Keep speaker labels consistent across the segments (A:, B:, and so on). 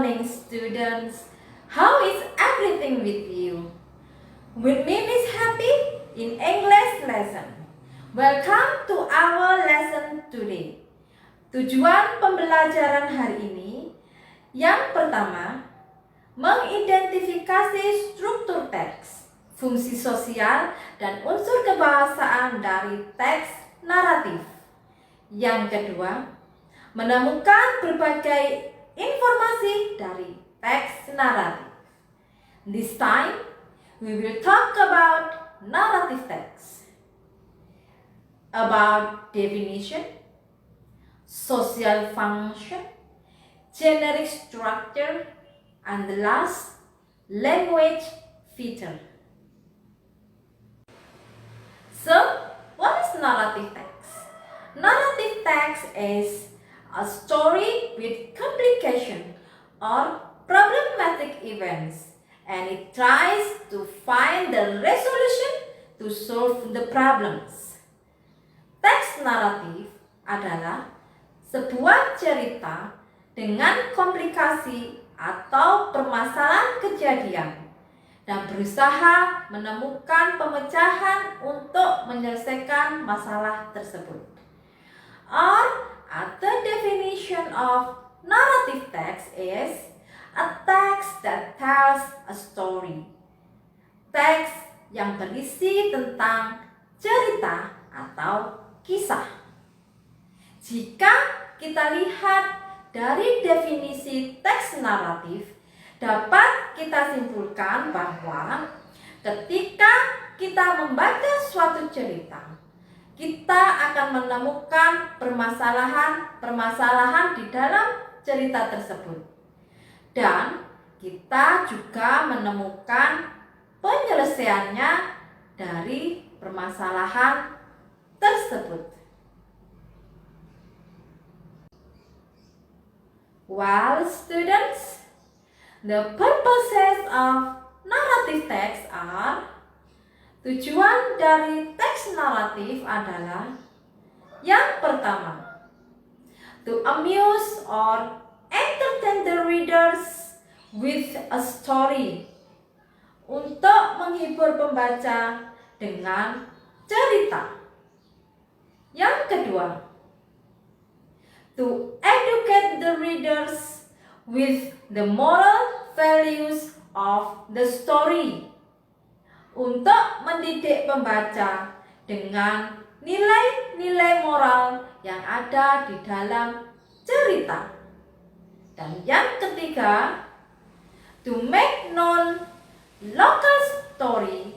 A: morning, students. How is everything with you? With me, Miss Happy, in English lesson. Welcome to our lesson today. Tujuan pembelajaran hari ini yang pertama, mengidentifikasi struktur teks, fungsi sosial, dan unsur kebahasaan dari teks naratif. Yang kedua, menemukan berbagai informasi dari teks naratif. This time, we will talk about narrative text, about definition, social function, generic structure, and the last, language feature. So, what is narrative text? Narrative text is a story with complication or problematic events, and it tries to find the resolution to solve the problems. Teks naratif adalah sebuah cerita dengan komplikasi atau permasalahan kejadian dan berusaha menemukan pemecahan untuk menyelesaikan masalah tersebut. Or other definition of narrative text is a text that tells a story. Teks yang berisi tentang cerita atau kisah. Jika kita lihat dari definisi teks naratif, dapat kita simpulkan bahwa ketika kita membaca suatu cerita, kita akan menemukan permasalahan di dalam cerita tersebut. Dan kita juga menemukan penyelesaiannya dari permasalahan tersebut. Well, students, the purposes of narrative text are: tujuan dari teks naratif adalah yang pertama, to amuse or entertain the readers with a story, untuk menghibur pembaca dengan cerita. Yang kedua, to educate the readers with the moral values of the story, untuk mendidik pembaca dengan nilai-nilai moral yang ada di dalam cerita. Dan yang ketiga, to make known local story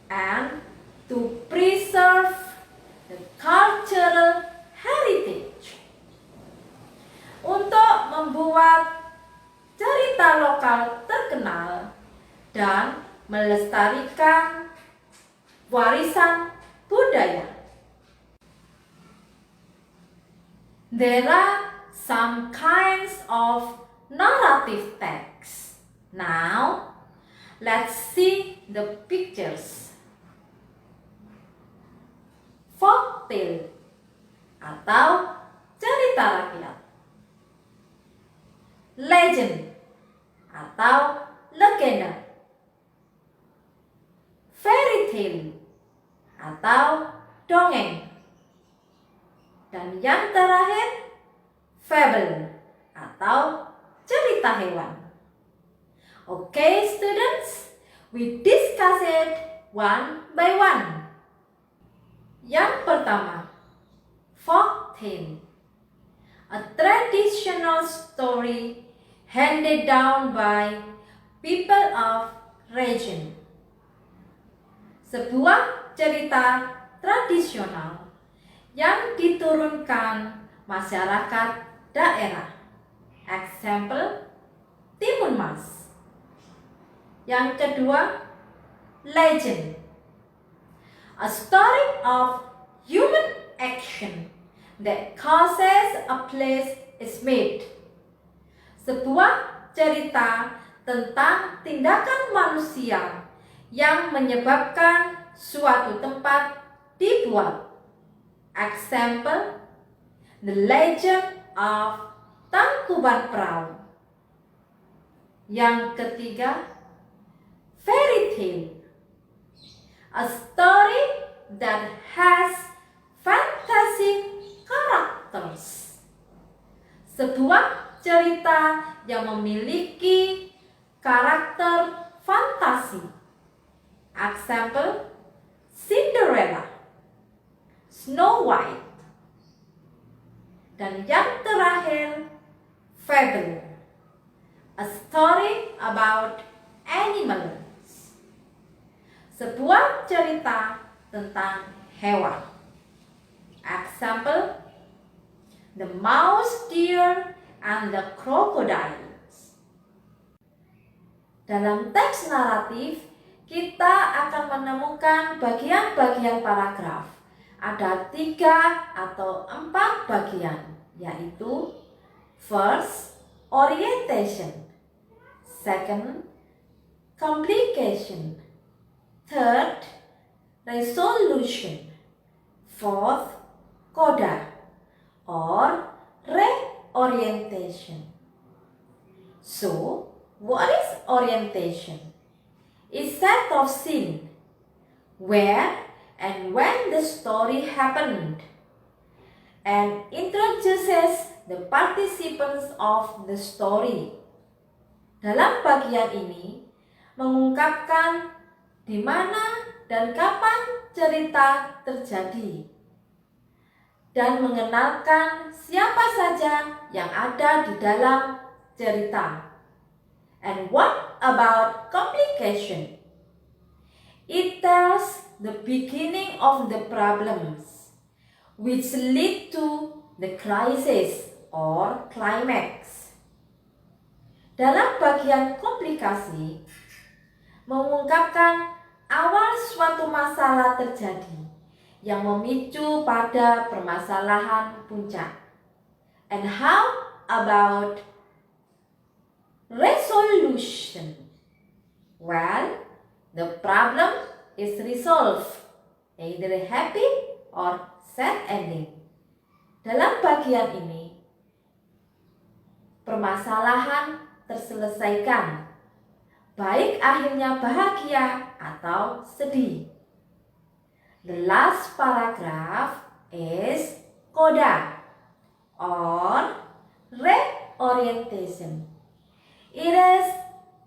A: and to preserve the cultural heritage, untuk membuat cerita lokal terkenal dan melestarikan warisan budaya. There are some kinds of narrative text. Now, let's see the pictures. Folktale atau cerita rakyat. Legend atau legenda. Fairy tale atau dongeng. Dan yang terakhir, fable atau cerita hewan. Okay, students, we discuss it one by one. Yang pertama, folk tale, a traditional story handed down by people of region. Sebuah cerita tradisional yang diturunkan masyarakat daerah. Example, Timun Mas. Yang kedua, legend, a story of human action that causes a place is made. Sebuah cerita tentang tindakan manusia yang menyebabkan suatu tempat dibuat. Example, the legend of Tangkuban Perahu. Yang ketiga, fairy tale. A story that has fantasy characters. Sebuah cerita yang memiliki karakter fantasi. Example, Cinderella, Snow White. Dan yang terakhir, fable. A story about animals. Sebuah cerita tentang hewan. Example, the mouse, deer, and the crocodiles. Dalam teks naratif, kita akan menemukan bagian-bagian paragraf. Ada 3 atau 4 bagian, yaitu first, orientation. Second, complication. Third, resolution. Fourth, coda or reorientation. So, what is orientation? It's set of scene where and when the story happened and introduces the participants of the story. Dalam bagian ini mengungkapkan di mana dan kapan cerita terjadi dan mengenalkan siapa saja yang ada di dalam cerita. And what about complication? It tells the beginning of the problems which lead to the crisis or climax. Dalam bagian komplikasi, mengungkapkan awal suatu masalah terjadi yang memicu pada permasalahan puncak. And how about resolution? Well, the problem is resolved, either happy or sad ending. Dalam bagian ini, permasalahan terselesaikan, baik akhirnya bahagia atau sedih. The last paragraph is coda or reorientation. It is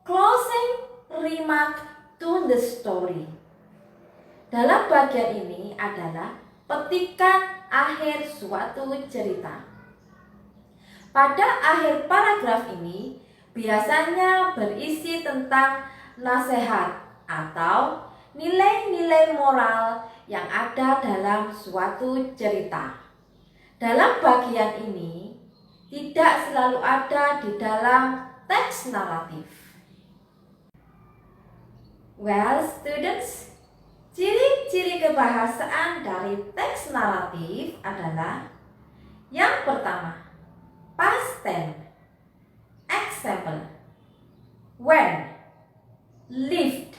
A: closing remark to the story. Dalam bagian ini adalah petikan akhir suatu cerita. Pada akhir paragraf ini biasanya berisi tentang nasihat atau nilai-nilai moral yang ada dalam suatu cerita. Dalam bagian ini tidak selalu ada di dalam teks naratif. Well, students, ciri-ciri kebahasaan dari teks naratif adalah yang pertama, past tense. Example, when, lived,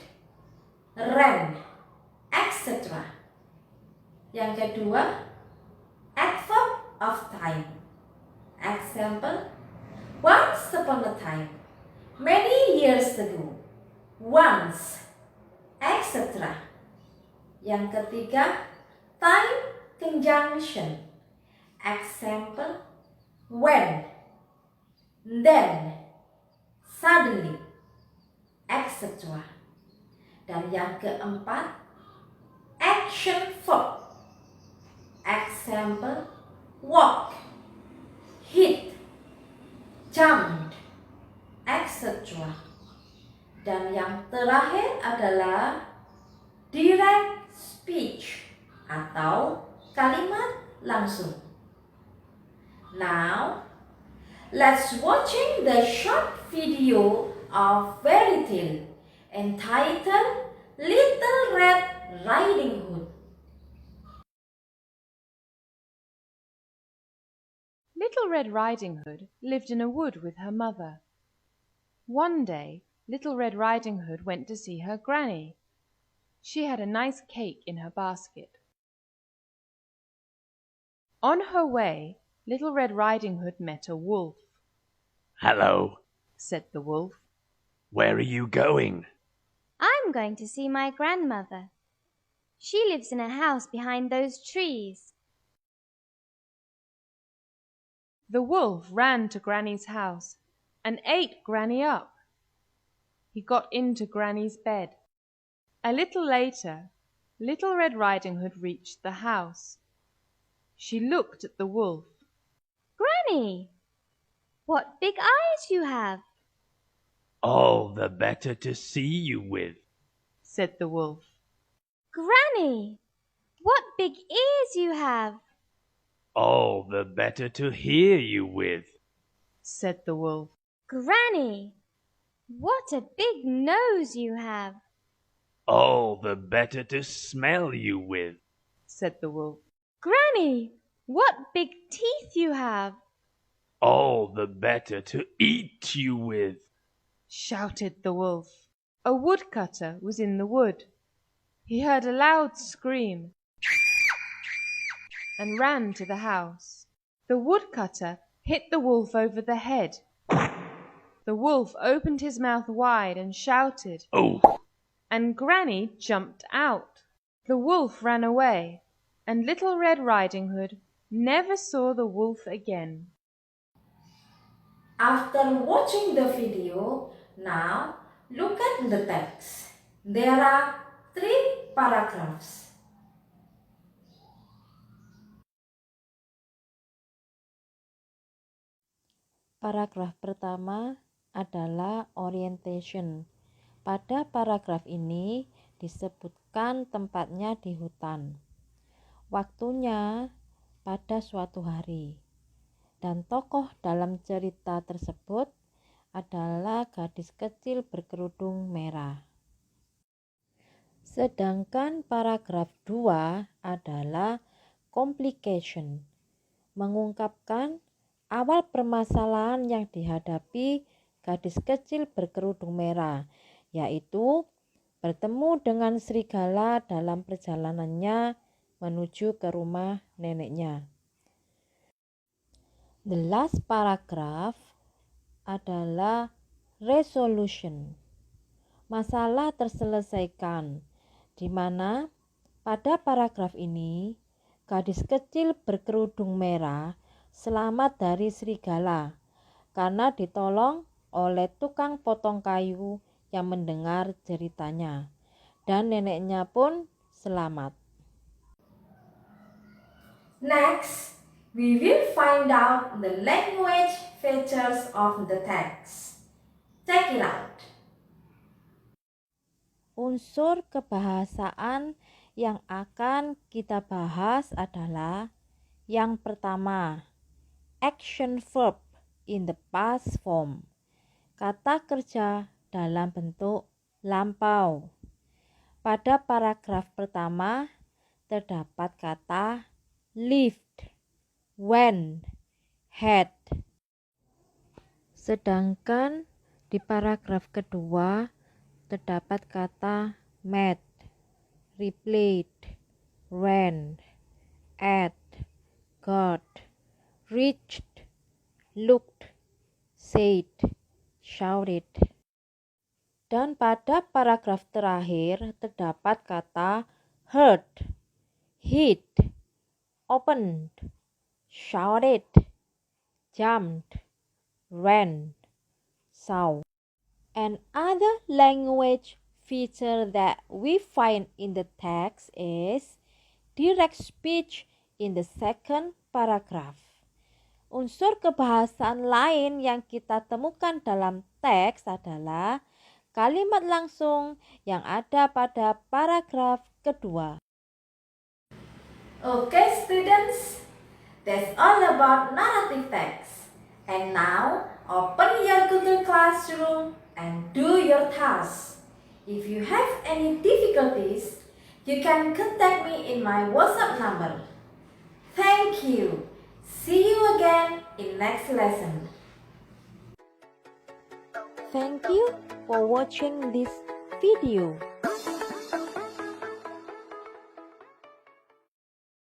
A: ran, etc. Yang kedua, adverb of time. Example, once upon a time, many years ago, once, etc. Yang ketiga, time conjunction. Example, when, then, suddenly, etc. Dan yang keempat, action verb. Example, walk, hit, jumped, etc. Dan yang terakhir adalah direct speech atau kalimat langsung. Now, let's watching the short video of fairy tale entitled Little Red Riding Hood.
B: Little Red Riding Hood lived in a wood with her mother. One day, Little Red Riding Hood went to see her granny. She had a nice cake in her basket. On her way, Little Red Riding Hood met a wolf.
C: "Hello,"
B: said the wolf.
C: Where are you going?
D: I'm going to see my grandmother. She lives in a house behind those trees.
B: The wolf ran to Granny's house and ate Granny up. He got into Granny's bed. A little later, Little Red Riding Hood reached the house. She looked at the wolf.
D: Granny, what big eyes you have!
C: All the better to see you with,
B: Said the wolf.
D: Granny, what big ears you have!
C: All the better to hear you with,
B: Said the wolf.
D: Granny, what a big nose you have!
C: All the better to smell you with,
B: Said the wolf.
D: Granny, what big teeth you have!
C: All the better to eat you with.
B: Shouted the wolf. A woodcutter was in the wood. He heard a loud scream and ran to the house. The woodcutter hit the wolf over the head. The wolf opened his mouth wide and shouted,
C: Oh,
B: and Granny jumped out. The wolf ran away, and Little Red Riding Hood never saw the wolf again.
A: After watching the video, now look at the text. There are 3 paragraphs.
E: Paragraf pertama adalah orientation. Pada paragraf ini disebutkan tempatnya di hutan. Waktunya pada suatu hari. Dan tokoh dalam cerita tersebut adalah gadis kecil berkerudung merah. Sedangkan paragraf 2 adalah complication. Mengungkapkan awal permasalahan yang dihadapi gadis kecil berkerudung merah, yaitu bertemu dengan serigala dalam perjalanannya menuju ke rumah neneknya. The last paragraph adalah resolution. Masalah terselesaikan, di mana pada paragraf ini gadis kecil berkerudung merah selamat dari serigala karena ditolong oleh tukang potong kayu yang mendengar ceritanya, dan neneknya pun selamat.
A: Next, we will find out the language features of the text. Check it out.
E: Unsur kebahasaan yang akan kita bahas adalah yang pertama, action verb in the past form. Kata kerja dalam bentuk lampau. Pada paragraf pertama terdapat kata lived, went, had. Sedangkan di paragraf kedua terdapat kata met, replayed, ran, at, got, reached, looked, said, shouted. Dan pada paragraf terakhir terdapat kata heard, hid, opened, shouted, jumped, ran, saw. Another language feature that we find in the text is direct speech in the second paragraph. Unsur kebahasaan lain yang kita temukan dalam teks adalah kalimat langsung yang ada pada paragraf kedua.
A: Okay, students, that's all about narrative text. And now, open your Google Classroom and do your tasks. If you have any difficulties, you can contact me in my WhatsApp number. Thank you. See you again in next lesson.
E: Thank you for watching this video.